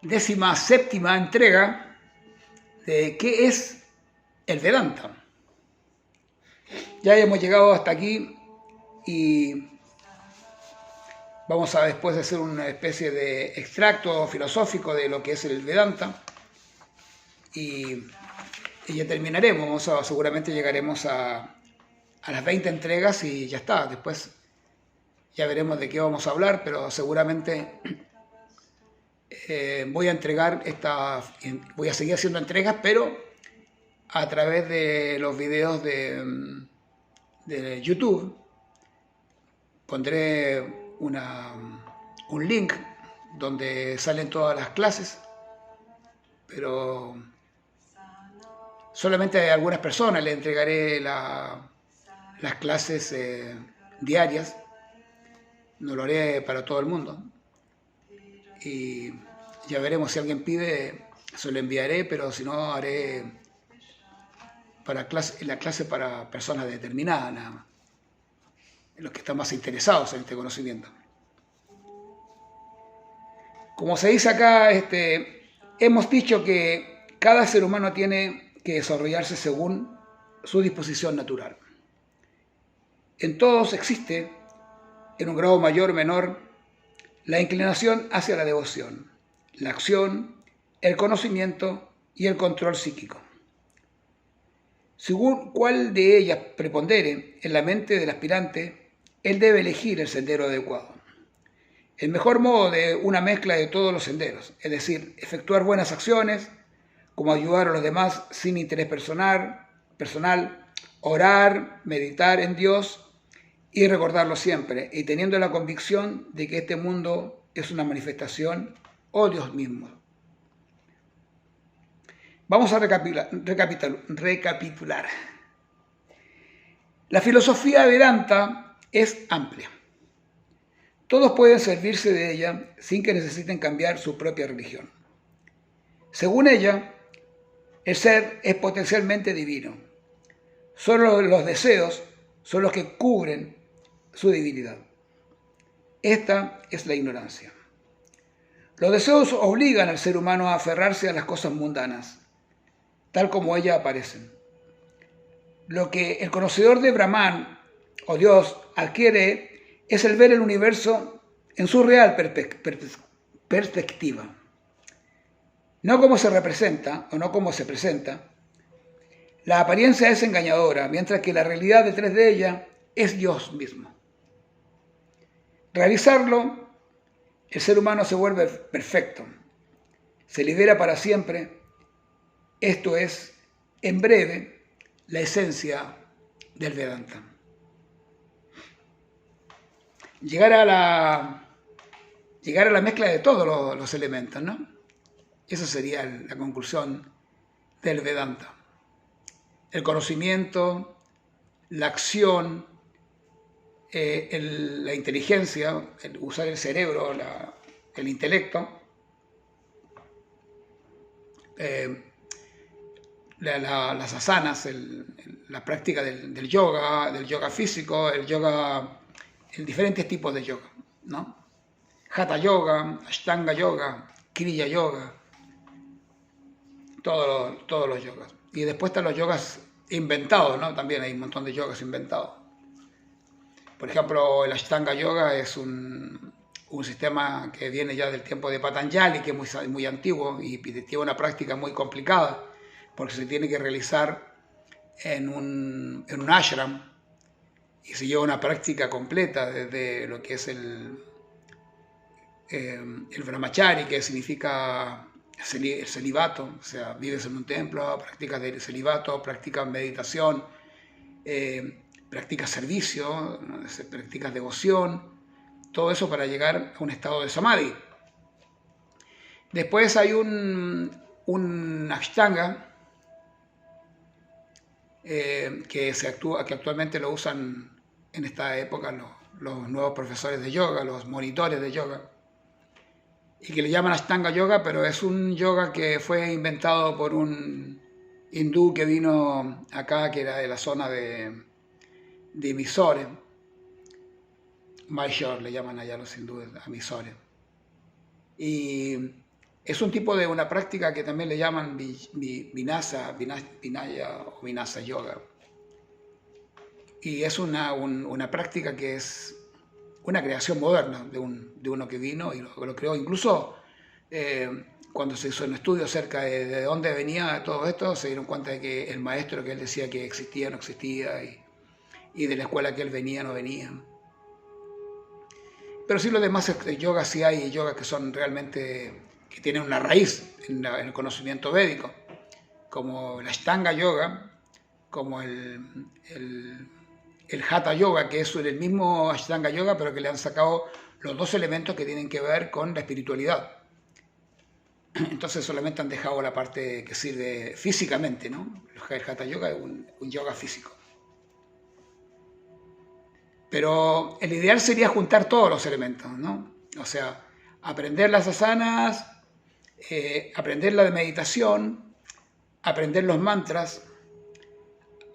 17ª entrega de qué es el Vedanta. Ya hemos llegado hasta aquí y vamos a después hacer una especie de extracto filosófico de lo que es el Vedanta y ya terminaremos. Seguramente llegaremos a las 20 entregas y ya está. Después ya veremos de qué vamos a hablar, pero seguramente voy a seguir haciendo entregas, pero a través de los videos de YouTube. Pondré un link donde salen todas las clases, pero solamente a algunas personas le entregaré las clases diarias. No lo haré para todo el mundo. Y ya veremos, si alguien pide, se lo enviaré, pero si no, haré la clase para personas determinadas, nada más, los que están más interesados en este conocimiento. Como se dice acá, hemos dicho que cada ser humano tiene que desarrollarse según su disposición natural. En todos existe, en un grado mayor o menor, la inclinación hacia la devoción, la acción, el conocimiento y el control psíquico. Según cuál de ellas prepondere en la mente del aspirante, él debe elegir el sendero adecuado. El mejor modo de una mezcla de todos los senderos, es decir, efectuar buenas acciones, como ayudar a los demás sin interés personal, orar, meditar en Dios y recordarlo siempre, y teniendo la convicción de que este mundo es una manifestación o Dios mismo. Vamos a recapitular. La filosofía Vedanta es amplia. Todos pueden servirse de ella sin que necesiten cambiar su propia religión. Según ella, el ser es potencialmente divino. Solo los deseos son los que cubren su divinidad. Esta es la ignorancia. Los deseos obligan al ser humano a aferrarse a las cosas mundanas, tal como ellas aparecen. Lo que el conocedor de Brahman o Dios adquiere es el ver el universo en su real perspectiva. No como se representa o no como se presenta. La apariencia es engañadora, mientras que la realidad detrás de ella es Dios mismo. Realizarlo, el ser humano se vuelve perfecto, se libera para siempre. Esto es, en breve, la esencia del Vedanta. Llegar a la mezcla de todos los elementos, ¿no? Esa sería la conclusión del Vedanta. El conocimiento, la acción, la inteligencia, usar el cerebro, el intelecto, las asanas, la práctica del yoga físico, en diferentes tipos de yoga, ¿no? Hatha yoga, Ashtanga yoga, Kriya yoga, todos los yogas. Y después están los yogas inventados, ¿no? También hay un montón de yogas inventados. Por ejemplo, el Ashtanga yoga es un sistema que viene ya del tiempo de Patanjali, que es muy antiguo y tiene una práctica muy complicada, porque se tiene que realizar en un ashram y se lleva una práctica completa desde lo que es el brahmachari, que significa el celibato, o sea, vives en un templo, practicas de celibato, practicas meditación, practicas servicio, practicas devoción, todo eso para llegar a un estado de samadhi. Después hay un ashtanga que actualmente lo usan en esta época los nuevos profesores de yoga, los monitores de yoga, y que le llaman Ashtanga yoga, pero es un yoga que fue inventado por un hindú que vino acá, que era de la zona de Mysore. Mysore le llaman allá los hindúes, a Mysore. Y Es un tipo de una práctica que también le llaman Vinaya o Vinasa Yoga. Y es una práctica que es una creación moderna de uno que vino y lo creó. Incluso cuando se hizo un estudio acerca de dónde venía todo esto, se dieron cuenta de que el maestro que él decía que existía no existía y de la escuela que él venía no venía. Pero sí los demás yogas, sí hay yogas que son realmente, que tienen una raíz en el conocimiento védico, como el Ashtanga Yoga, como el Hatha Yoga, que es el mismo Ashtanga Yoga, pero que le han sacado los dos elementos que tienen que ver con la espiritualidad. Entonces solamente han dejado la parte que sirve físicamente, ¿no? El Hatha Yoga es un yoga físico. Pero el ideal sería juntar todos los elementos, ¿no? O sea, aprender las asanas, aprender la de meditación, aprender los mantras,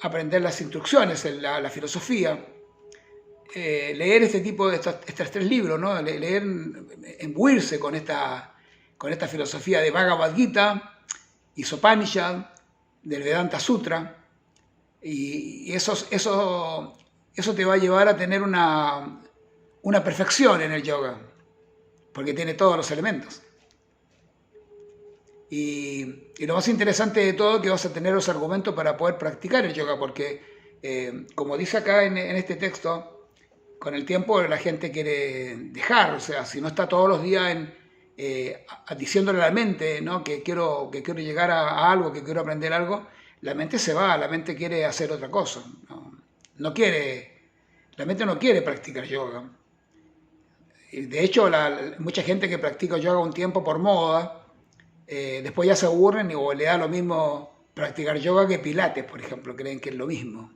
aprender las instrucciones, la filosofía, leer este tipo de estos tres libros, ¿no? Leer, imbuirse con esta filosofía de Bhagavad Gita, Isopanishad, del Vedanta Sutra, y eso te va a llevar a tener una perfección en el yoga, porque tiene todos los elementos. Y lo más interesante de todo es que vas a tener los argumentos para poder practicar el yoga, porque como dice acá en este texto, con el tiempo la gente quiere dejar, o sea, si no está todos los días diciéndole a la mente, ¿no? que quiero llegar a algo, que quiero aprender algo, la mente se va, la mente quiere hacer otra cosa, la mente no quiere practicar yoga. De hecho, mucha gente que practica yoga un tiempo por moda, después ya se aburren o le da lo mismo practicar yoga que pilates, por ejemplo. Creen que es lo mismo.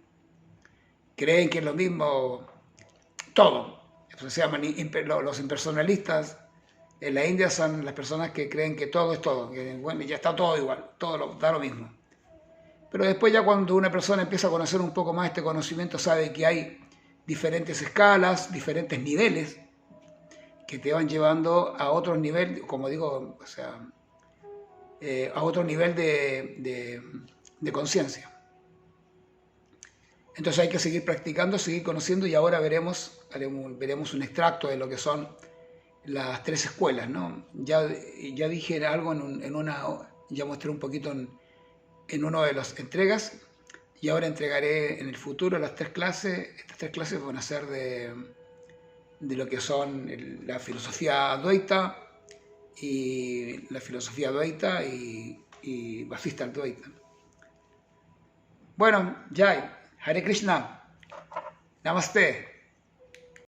Creen que es lo mismo todo. Eso se llaman los impersonalistas. En la India son las personas que creen que todo es todo, que bueno, ya está todo igual, da lo mismo. Pero después ya cuando una persona empieza a conocer un poco más este conocimiento, sabe que hay diferentes escalas, diferentes niveles que te van llevando a otro nivel, como digo, o sea, a otro nivel de conciencia. Entonces hay que seguir practicando, seguir conociendo y ahora veremos un extracto de lo que son las tres escuelas, ¿no? Ya dije algo ya mostré un poquito en una de las entregas y ahora entregaré en el futuro las tres clases. Estas tres clases van a ser de lo que son la filosofía Advaita y Vasista Advaita. Bueno, Jai, Hare Krishna, Namaste.